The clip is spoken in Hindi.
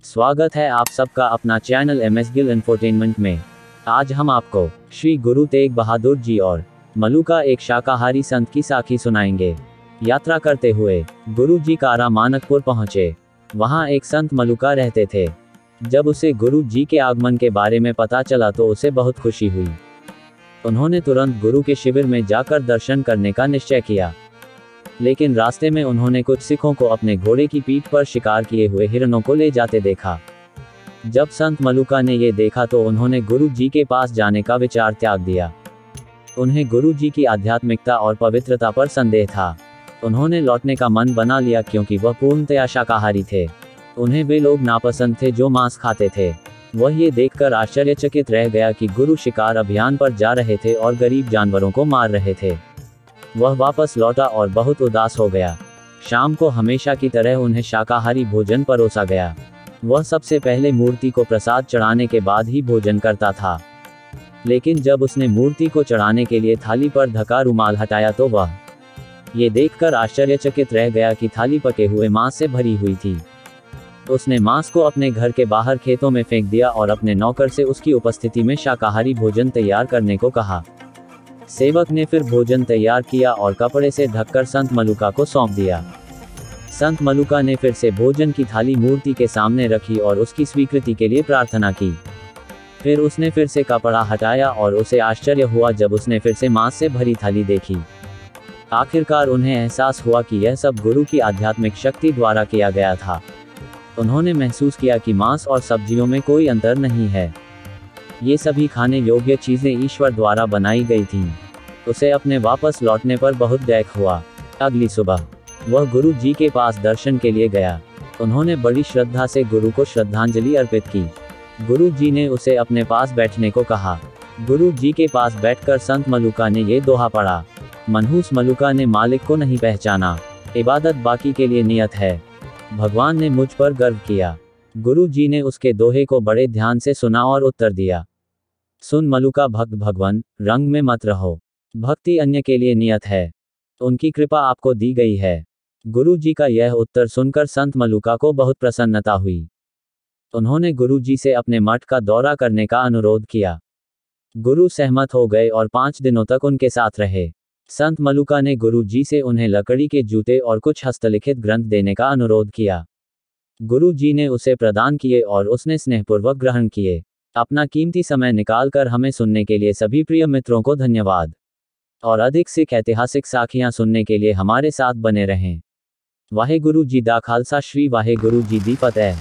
स्वागत है आप सबका अपना चैनल एमएस गिल इंफोटेनमेंट में। आज हम आपको श्री गुरु तेग बहादुर जी और मलुका एक शाकाहारी संत की साखी सुनाएंगे। यात्रा करते हुए गुरु जी कारा मानकपुर पहुंचे। वहां एक संत मलुका रहते थे। जब उसे गुरु जी के आगमन के बारे में पता चला तो उसे बहुत खुशी हुई। उन्होंने तुरंत गुरु के शिविर में जाकर दर्शन करने का निश्चय किया। लेकिन रास्ते में उन्होंने कुछ सिखों को अपने घोड़े की पीठ पर शिकार किए हुए हिरणों को ले जाते देखा। जब संत मलुका ने ये देखा तो उन्होंने गुरु जी के पास जाने का विचार त्याग दिया। उन्हें गुरु जी की आध्यात्मिकता और पवित्रता पर संदेह था। उन्होंने लौटने का मन बना लिया क्योंकि वह पूर्णतया शाकाहारी थे। उन्हें वे लोग नापसंद थे जो मांस खाते थे। वह ये देखकर आश्चर्यचकित रह गया कि गुरु शिकार अभियान पर जा रहे थे और गरीब जानवरों को मार रहे थे। वह वापस लौटा और बहुत उदास हो गया। शाम को हमेशा की तरह उन्हें शाकाहारी भोजन परोसा गया। वह सबसे पहले मूर्ति को प्रसाद चढ़ाने के बाद ही भोजन करता था। लेकिन जब उसने मूर्ति को चढ़ाने के लिए थाली पर ढका रुमाल हटाया तो वह ये देखकर आश्चर्यचकित रह गया कि थाली पके हुए मांस से भरी हुई थी। उसने मांस को अपने घर के बाहर खेतों में फेंक दिया और अपने नौकर से उसकी उपस्थिति में शाकाहारी भोजन तैयार करने को कहा। सेवक ने फिर भोजन तैयार किया और कपड़े से ढककर संत मलुका को सौंप दिया। संत मलुका ने फिर से भोजन की थाली मूर्ति के सामने रखी और उसकी स्वीकृति के लिए प्रार्थना की। फिर उसने फिर से कपड़ा हटाया और उसे आश्चर्य हुआ जब उसने फिर से मांस से भरी थाली देखी। आखिरकार उन्हें एहसास हुआ कि यह सब गुरु की आध्यात्मिक शक्ति द्वारा किया गया था। उन्होंने महसूस किया कि मांस और सब्जियों में कोई अंतर नहीं है। ये सभी खाने योग्य चीजें ईश्वर द्वारा बनाई गई थीं। उसे अपने वापस लौटने पर बहुत दैख हुआ। अगली सुबह वह गुरु जी के पास दर्शन के लिए गया। उन्होंने बड़ी श्रद्धा से गुरु को श्रद्धांजलि अर्पित की। गुरु जी ने उसे अपने पास बैठने को कहा। गुरु जी के पास बैठकर संत मलुका ने ये दोहा पढ़ा। मनहूस मलुका ने मालिक को नहीं पहचाना, इबादत बाकी के लिए नियत है, भगवान ने मुझ पर गर्व किया। गुरु जी ने उसके दोहे को बड़े ध्यान से सुना और उत्तर दिया। सुन मलुका भक्त भगवान, रंग में मत रहो। भक्ति अन्य के लिए नियत है, उनकी कृपा आपको दी गई है। गुरु जी का यह उत्तर सुनकर संत मलुका को बहुत प्रसन्नता हुई। उन्होंने गुरु जी से अपने मठ का दौरा करने का अनुरोध किया। गुरु सहमत हो गए और 5 दिनों तक उनके साथ रहे। संत मलुका ने गुरु जी से उन्हें लकड़ी के जूते और कुछ हस्तलिखित ग्रंथ देने का अनुरोध किया। गुरु जी ने उसे प्रदान किए और उसने स्नेहपूर्वक ग्रहण किए। अपना कीमती समय निकालकर हमें सुनने के लिए सभी प्रिय मित्रों को धन्यवाद। और अधिक सिख ऐतिहासिक साखियां सुनने के लिए हमारे साथ बने रहें। वाहे गुरु जी दा खालसा, श्री वाहे गुरु जी दी फतेह।